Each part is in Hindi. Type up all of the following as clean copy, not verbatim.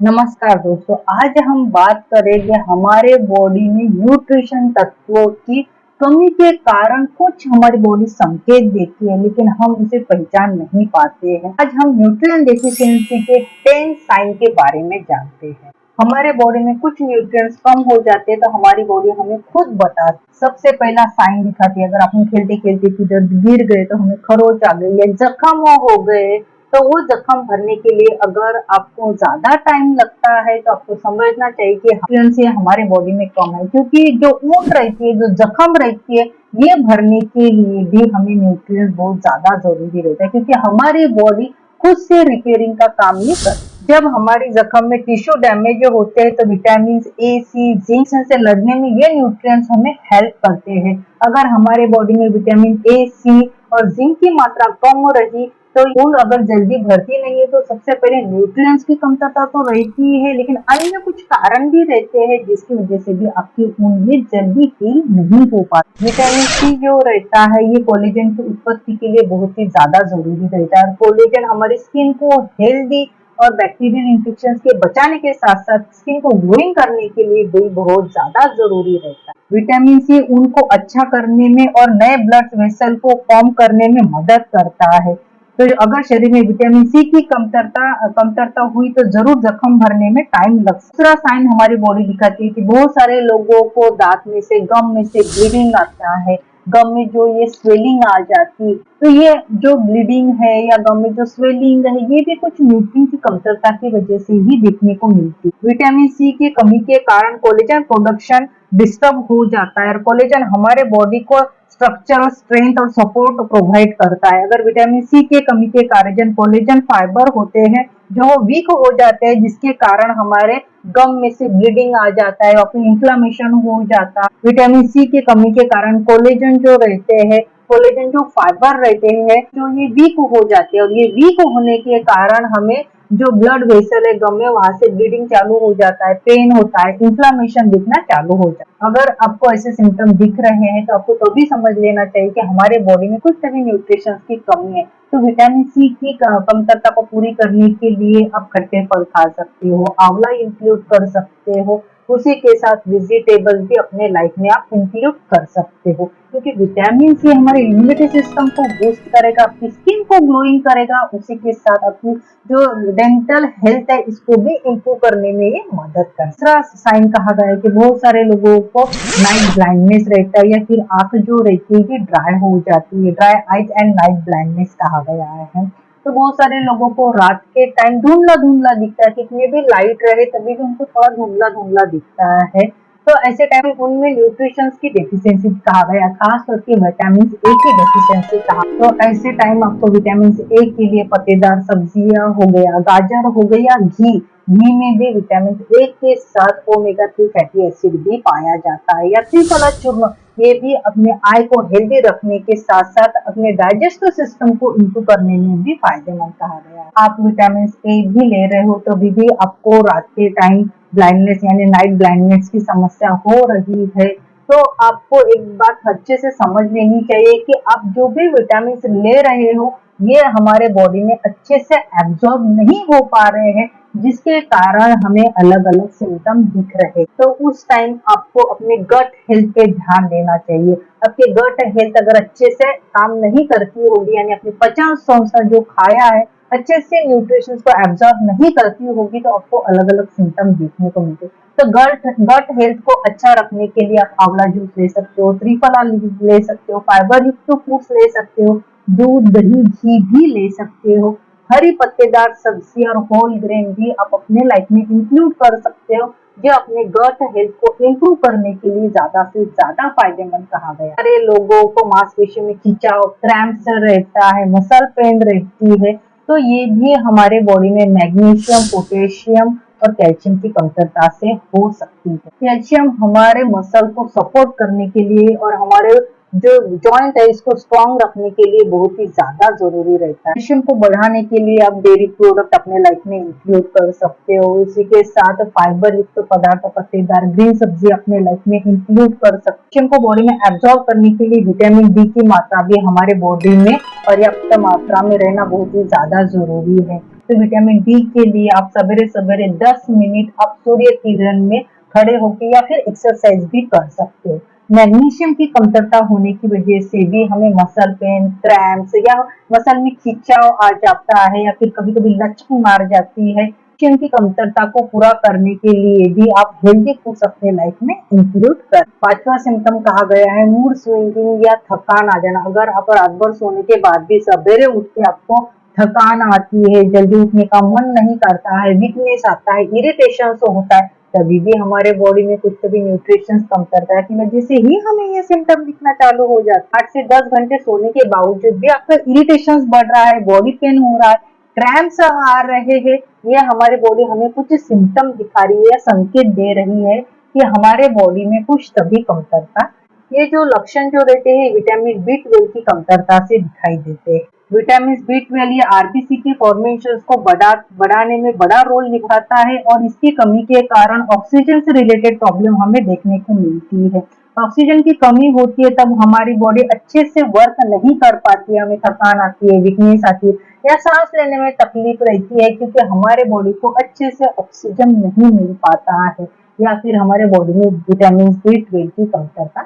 नमस्कार दोस्तों, आज हम बात करेंगे हमारे बॉडी में न्यूट्रिशन तत्वों की कमी के कारण कुछ हमारी बॉडी संकेत देती है, लेकिन हम उसे पहचान नहीं पाते हैं। आज हम न्यूट्रिएंट डेफिशिएंसी के 10 साइन के बारे में जानते हैं। हमारे बॉडी में कुछ न्यूट्रिएंट्स कम हो जाते हैं तो हमारी बॉडी हमें खुद बताती है। सबसे पहला साइन दिखाती है, अगर आप खेलते खेलते किधर गिर गए तो हमें खरोच आ गई या जख्म हो गए, तो वो जख्म भरने के लिए अगर आपको ज्यादा टाइम लगता है तो आपको समझना चाहिए कि न्यूट्रिएंट्स से हमारे बॉडी में कम है, क्योंकि जो ऊंट रहती है, जो जख्म रहती है, ये भरने के लिए भी हमें न्यूट्रिएंट्स बहुत ज्यादा जरूरी रहता है, क्योंकि हमारी बॉडी खुद से रिपेयरिंग का काम नहीं करती। जब हमारी जख्म में टिश्यू डैमेज होते हैं तो विटामिन ए, सी, जिंक से लड़ने में ये न्यूट्रिएंट्स हमें हेल्प करते हैं। अगर हमारे बॉडी में विटामिन ए, सी और जिंक की मात्रा कम रही तो खून अगर जल्दी भरती नहीं है, तो सबसे पहले न्यूट्रिएंट्स की कमतरता तो रहती है, लेकिन अन्य कुछ कारण भी रहते हैं जिसकी वजह से भी आपकी खून में जल्दी हील नहीं हो पाती। विटामिन सी जो रहता है, ये कोलेजन की उत्पत्ति के लिए बहुत ही ज्यादा जरूरी रहता है। कोलेजन हमारी स्किन को हेल्दी और बैक्टीरियल इन्फेक्शन के बचाने के साथ साथ स्किन को ग्लोइंग करने के लिए भी बहुत ज्यादा जरूरी रहता है। विटामिन सी उनको अच्छा करने में और नए ब्लड वेसल को फॉर्म करने में मदद करता है। तो अगर शरीर में विटामिन सी की कमतरता हुई तो जरूर जख्म भरने में टाइम लग। दूसरा साइन हमारी बॉडी दिखाती है कि बहुत सारे लोगों को दांत में से, गम में से ब्लीडिंग आता है। गम में जो ये स्वेलिंग आ जाती, तो ये जो ब्लीडिंग है या गम में जो स्वेलिंग है, ये भी कुछ न्यूट्रिएंट की कमतरता की वजह से ही देखने को मिलती है। विटामिन सी की कमी के कारण कोलेजन प्रोडक्शन डिस्टर्ब हो जाता है, और कोलेजन हमारे बॉडी को स्ट्रक्चर, स्ट्रेंथ और सपोर्ट प्रोवाइड करता है। अगर विटामिन सी के कमी के कारण कोलेजन फाइबर होते हैं जो वीक हो जाते हैं, जिसके कारण हमारे गम में से ब्लीडिंग आ जाता है और फिर इन्फ्लामेशन हो जाता है। विटामिन सी की कमी के कारण कोलेजन जो रहते हैं, कोलेजन जो फाइबर रहते हैं, जो ये वीक हो जाते हैं, और ये वीक होने के कारण हमें जो ब्लड वेसल है गम में, वहां से ब्लीडिंग चालू हो जाता है, पेन होता है, इन्फ्लामेशन दिखना चालू हो जाता है। अगर आपको ऐसे सिम्टम दिख रहे हैं तो आपको तो भी समझ लेना चाहिए कि हमारे बॉडी में कुछ तभी न्यूट्रिशन की कमी है। तो विटामिन सी की कमतरता को पूरी करने के लिए आप खट्टे फल खा सकते हो, आंवला इंक्लूड कर सकते हो, उसी के साथ वेजिटेबल्स भी अपने लाइफ में आप इंक्लूड कर सकते हो, क्योंकि विटामिन सी हमारे इम्यूनिटी सिस्टम को बूस्ट करेगा, आपकी स्किन को ग्लोइंग करेगा, उसी के साथ आपकी जो डेंटल हेल्थ है इसको भी इम्प्रूव करने में ये मदद कर। दूसरा साइन कहा गया है कि बहुत सारे लोगों को नाइट ब्लाइंडनेस रहता है, या फिर आंख जो रहती है ये ड्राई हो जाती है, dry eyes and night blindness कहा गया है। तो बहुत सारे लोगों को रात के टाइम धुंधला धुंधला दिखता है, कितने भी लाइट रहे तभी भी उनको थोड़ा धुंधला धुंधला दिखता है। तो ऐसे टाइम उनमें न्यूट्रिशन की डेफिशिएंसी कहा गया, खास करके विटामिन ए की डेफिशिएंसी कहा। तो ऐसे टाइम आपको विटामिन ए के लिए पत्तेदार सब्जियां हो गया, गाजर हो गया, घी में भी विटामिन ए के साथ ओमेगा 3 फैटी एसिड भी पाया जाता है, या त्रिफला चूर्ण, ये भी अपने आई को हेल्दी रखने के साथ साथ अपने डाइजेस्टिव सिस्टम को इम्प्रूव करने में भी फायदेमंद कहा गया है। आप विटामिन ए भी ले रहे हो तो भी आपको रात के टाइम ब्लाइंडनेस यानी नाइट ब्लाइंडनेस की समस्या हो रही है, तो आपको एक बात अच्छे से समझ लेनी चाहिए कि आप जो भी विटामिन ले रहे हो ये हमारे बॉडी में अच्छे से एब्जॉर्ब नहीं हो पा रहे हैं, जिसके कारण हमें अलग अलग सिम्टम दिख रहे। तो उस टाइम आपको अपने गट हेल्थ पे ध्यान देना चाहिए। आपके गट हेल्थ अगर अच्छे से काम नहीं करती होगी, यानी अपनी पचन संस्था जो खाया है अच्छे से न्यूट्रिशन को एब्जॉर्ब नहीं करती होगी, तो आपको अलग अलग सिम्टम देखने को मिलते। तो गट हेल्थ को अच्छा रखने के लिए आप आंवला जूस ले सकते हो, त्रिफला ले सकते हो, फाइबर युक्त फ्रूट्स ले सकते हो, दूध, दही, घी भी ले सकते हो, हरी पत्तेदार सब्जी और होल ग्रेन भी आप अपने लाइफ में इंक्लूड कर सकते हो, जो अपने गट हेल्थ को इम्प्रूव करने के लिए ज्यादा से ज्यादा फायदेमंद कहा गया। सारे लोगों को मांसपेशियों में खिंचाव, क्रैम्प्स रहता है, मसल पेन रहती है, तो ये भी हमारे बॉडी में मैग्नीशियम, पोटेशियम और कैल्शियम की कमतरता से हो सकती है। कैल्शियम हमारे मसल को सपोर्ट करने के लिए और हमारे जो जॉइंट है इसको स्ट्रॉन्ग रखने के लिए बहुत ही ज्यादा जरूरी रहता है। कैल्शियम को बढ़ाने के लिए आप डेयरी प्रोडक्ट अपने लाइफ में इंक्लूड कर सकते हो, इसी के साथ फाइबर युक्त पदार्थ, पत्तेदार ग्रीन सब्जी अपने लाइफ में इंक्लूड कर सकते। कैल्शियम को बॉडी में एब्जॉर्ब करने के लिए विटामिन डी की मात्रा भी हमारे बॉडी में पर्याप्त मात्रा में रहना बहुत ही ज्यादा जरूरी है। तो विटामिन डी के लिए आप सवेरे सवेरे 10 मिनट आप सूर्य किरण में खड़े होके या फिर एक्सरसाइज भी कर सकते हो। मैग्नीशियम की कमतरता होने की वजह से भी हमें मसल पेन, क्रैम्प्स या मसल में खिंचाव आ जाता है या फिर कभी-कभी लचक मार जाती है। कैल्शियम की कमतरता को पूरा करने के लिए भी आप हेल्दी फूड्स अपने लाइफ में इंक्लूड कर। पांचवा सिम्टम कहा गया है मूड स्विंगिंग या थकान आ जाना। अगर आप रात भर सोने के बाद भी सवेरे उठ के आपको थकान आती है, जल्दी उठने का मन नहीं करता है, वीकनेस आता है, इरिटेशन होता है, तभी भी हमारे बॉडी में कुछ तो भी न्यूट्रिशन कमतरता की वजह से ही हमें ये सिम्टम दिखना चालू हो जाता है। 8 से 10 घंटे सोने के बावजूद भी आपका इरिटेशन बढ़ रहा है, बॉडी पेन हो रहा है, क्रैम्प्स आ रहे हैं, ये हमारी बॉडी हमें कुछ सिम्टम दिखा रही है या संकेत दे रही है कि हमारे बॉडी में कुछ तभी कमतरता। ये जो लक्षण जो रहते हैं विटामिन बी 12 की कमतरता से दिखाई देते हैं। विटामिन बी 12 ये आरबीसी के फॉर्मेशन को बढ़ाने में बड़ा रोल निभाता है और इसकी कमी के कारण ऑक्सीजन से रिलेटेड प्रॉब्लम हमें देखने को मिलती है। ऑक्सीजन की कमी होती है तब हमारी बॉडी अच्छे से वर्क नहीं कर पाती है, हमें थकान आती है, वीकनेस आती है या सांस लेने में तकलीफ रहती है क्योंकि हमारे बॉडी को अच्छे से ऑक्सीजन नहीं मिल पाता है या फिर हमारे बॉडी में विटामिन बी 12 की कमतरता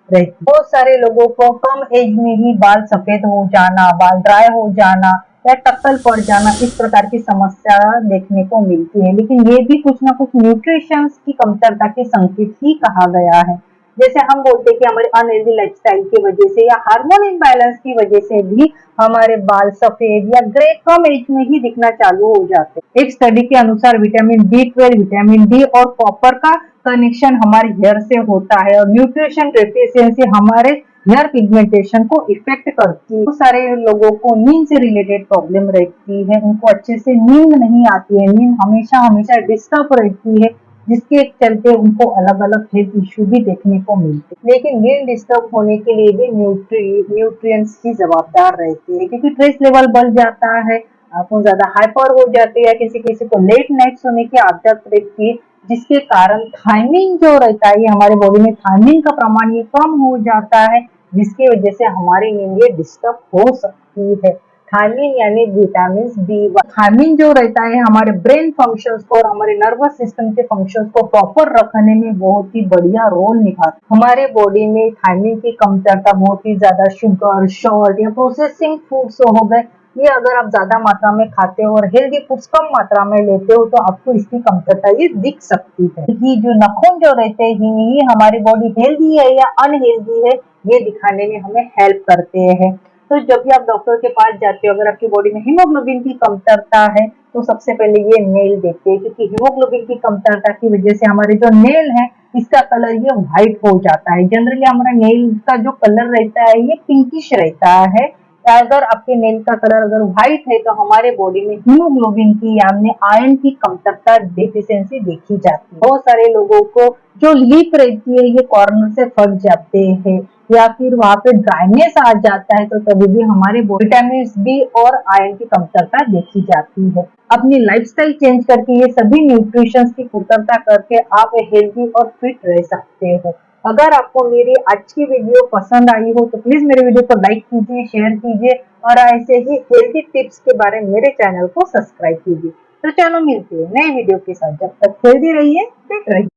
रहती। बहुत सारे लोगों को कम एज में ही बाल सफेद हो जाना, बाल ड्राई हो जाना या टक्कल पड़ जाना, इस प्रकार की समस्या देखने को मिलती है, लेकिन ये भी कुछ ना कुछ न्यूट्रिशन की कमतरता के संकेत ही कहा गया है। जैसे हम बोलते हैं कि हमारे अनहेल्दी लाइफस्टाइल की वजह से या हार्मोन इम्बैलेंस की वजह से भी हमारे बाल सफेद या ग्रे कम एज में ही दिखना चालू हो जाते हैं। एक स्टडी के अनुसार विटामिन बी 12, विटामिन डी और कॉपर का कनेक्शन हमारे हेयर से होता है और न्यूट्रिशन डेफिशिएंसी हमारे हेयर पिगमेंटेशन को इफेक्ट करती है। बहुत सारे लोगों को नींद से रिलेटेड प्रॉब्लम रहती है, उनको अच्छे से नींद नहीं आती है, नींद हमेशा हमेशा डिस्टर्ब रहती है, जिसके चलते उनको अलग अलग हेल्थ इश्यू भी देखने को मिलते हैं। लेकिन नींद डिस्टर्ब होने के लिए भी न्यूट्रिएंट्स ही जवाबदार रहते हैं क्योंकि स्ट्रेस लेवल बढ़ जाता है, आपको ज्यादा हाइपर हो जाती है, किसी किसी को लेट नाइट सोने की आदत रहती है, जिसके कारण थायमिन जो रहता है, ये हमारे बॉडी में थायमिन का प्रमाण ये कम हो जाता है, जिसकी वजह से हमारी नींद ये डिस्टर्ब हो सकती है। थायमिन यानी विटामिन बी 1। थायमिन जो रहता है हमारे ब्रेन फंक्शंस को और हमारे नर्वस सिस्टम के फंक्शंस को प्रॉपर रखने में बहुत ही बढ़िया रोल निभाता है। हमारे बॉडी में थायमिन की कमतरता बहुत ही ज्यादा शुगर, सॉल्ट या प्रोसेसिंग फूड्स हो गए, ये अगर आप ज्यादा मात्रा में खाते हो और हेल्दी फूड्स कम मात्रा में लेते हो तो आपको इसकी कमतरता ये दिख सकती है। ये जो नाखून जो रहते हैं ये हमारी बॉडी हेल्दी है या अनहेल्दी है ये दिखाने में हमें हेल्प करते हैं। तो जब भी आप डॉक्टर के पास जाते हो, अगर आपकी बॉडी में हीमोग्लोबिन की कमतरता है तो सबसे पहले ये नेल देखते हैं क्योंकि हीमोग्लोबिन की कमतरता की वजह से हमारे जो नेल है इसका कलर ये व्हाइट हो जाता है। जनरली हमारा नेल का जो कलर रहता है ये पिंकिश रहता है। अगर आपके नेल का कलर अगर व्हाइट है तो हमारे बॉडी में हीमोग्लोबिन की यानी आयरन की कमतरता डेफिशिएंसी देखी जाती है। बहुत सारे लोगों को जो लिप रहती है ये कॉर्नर से फट जाते हैं या फिर वहाँ पे ड्राइनेस आ जाता है तो तभी भी हमारे विटामिन बी और आयरन की कमतरता देखी जाती है। अपनी लाइफस्टाइल चेंज करके ये सभी न्यूट्रिशन की पूर्तता करके आप हेल्दी और फिट रह सकते हो। अगर आपको मेरी आज की वीडियो पसंद आई हो तो प्लीज मेरे वीडियो को लाइक कीजिए, शेयर कीजिए और ऐसे ही हेल्दी टिप्स के बारे में मेरे चैनल को सब्सक्राइब कीजिए। तो चलो मिलते हैं नए वीडियो के साथ, जब तक हेल्दी रहिए, फिट रहिए।